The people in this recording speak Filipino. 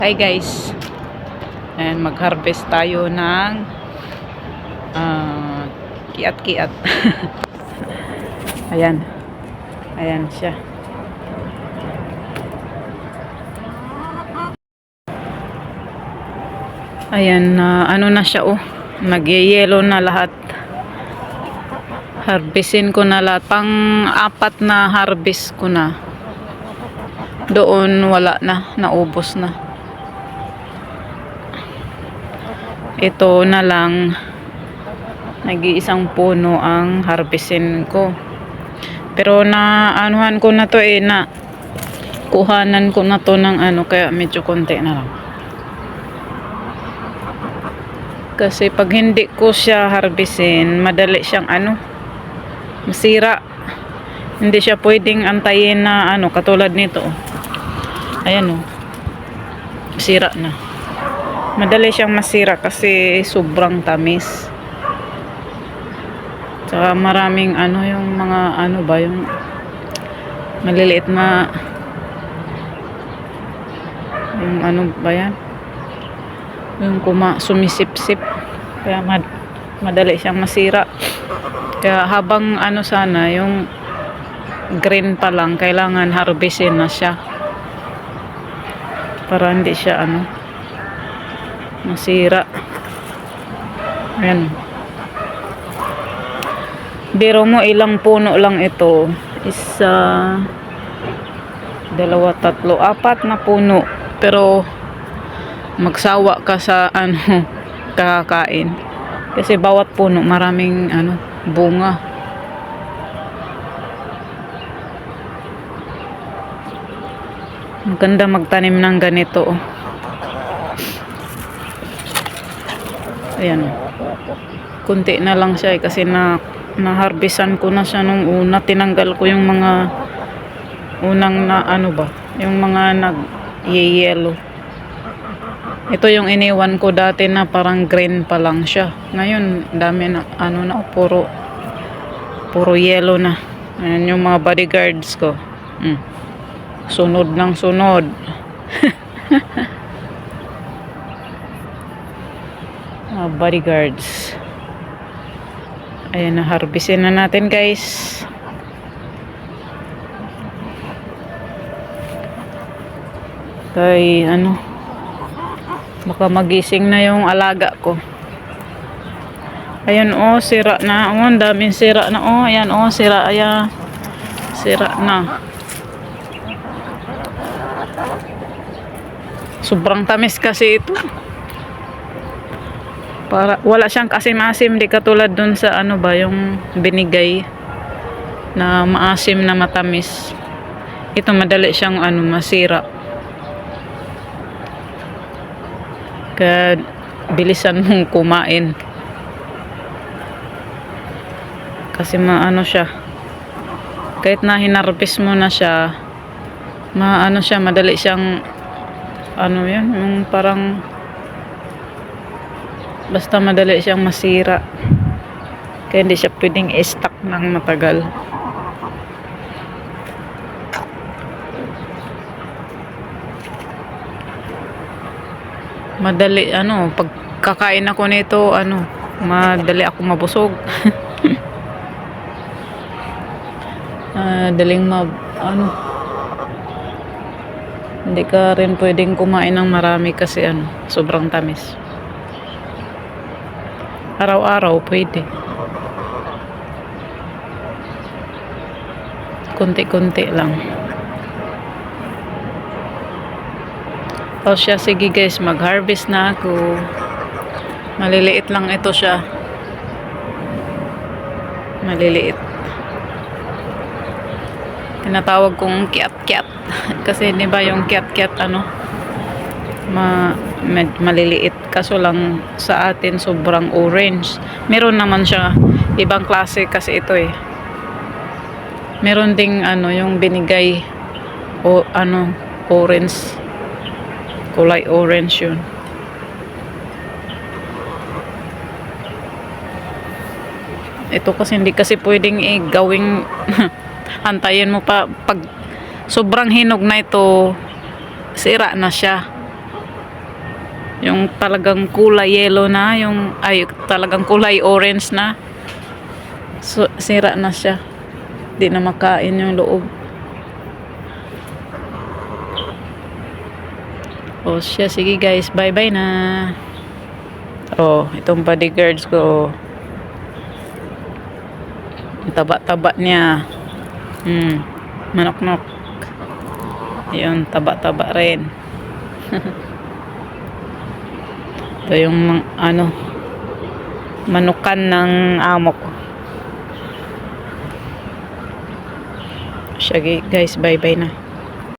Hi guys, and mag-harvest tayo ng kiat-kiat. Ayan, ayan siya. Ayan, ano na siya, oh, nag-yellow na lahat. Harvestin ko na lahat, pang-apat na harvest ko na. Doon wala na, naubos na. Ito na lang, nag-iisang puno ang harvestin ko. Pero na anuhan ko na to, na kuhanan ko na to ng kaya medyo konti na lang. Kasi pag hindi ko siya harvestin, madali siyang masira. Hindi siya pwedeng antayin na katulad nito. Ayan, sira na. Madali siyang masira kasi sobrang tamis. Tsaka maraming yung mga yung maliliit na yung yan, yung sumisip-sip, kaya madali siyang masira. Kaya habang sana yung green pa lang, kailangan harvestin na siya para hindi siya masira. Ayan. Biro mo ilang puno lang ito. Isa, dalawa, tatlo, apat na puno. Pero magsawa ka sa kakakain. Kasi bawat puno maraming bunga. Maganda magtanim ng ganito. Ayan. Kunti na lang siya kasi na-harvestan ko na siya nung una. Tinanggal ko yung mga unang yung mga nag-yellow. Ito yung iniwan ko dati na parang green pa lang siya. Ngayon dami na puro yellow na. Ayan yung mga bodyguards ko. Sunod ng sunod. Bodyguards. Ayan, na harvestin na natin guys. Kay baka magising na yung alaga ko. Ayan, sira na. Ang daming sira na. Ayan, sira. Ayan, sira na. Sobrang tamis kasi ito. Wala siyang kasim-asim, di katulad dun sa yung binigay na maasim na matamis. Ito madali siyang masira. Kaya bilisan mong kumain. Kasi siya. Kahit na hinarvest mo na siya, siya, madali siyang yun, yung parang basta madali siyang masira. Kaya hindi siya pwedeng i-stock ng matagal. Madali pag kakain ako nito madali ako mabusog. Daling hindi ka rin pwedeng kumain ng marami kasi sobrang tamis. Araw-araw pwede. Kunti-kunti lang. Siya, sige guys, mag-harvest na ako. Maliliit lang ito siya. Maliliit. Tinatawag kong kiat-kiat. Kasi di ba yung kiat-kiat maliliit, kaso lang sa atin sobrang orange. Meron naman siya ibang klase kasi ito meron ding yung binigay orange, kulay orange yun. Ito kasi hindi kasi pwedeng gawing antayin mo pa. Pag sobrang hinog na ito, sira na siya. Yung talagang kulay yellow na, yung ay talagang kulay orange na. So, sira na siya. Di na makain yung loob. O siya, sige guys, bye-bye na. Oh, itong bodyguards ko. Ang taba-taba niya. Manok-nok. Ayun, taba-taba rin. Ito yung manukan ng amo ko. Siya guys, bye-bye na.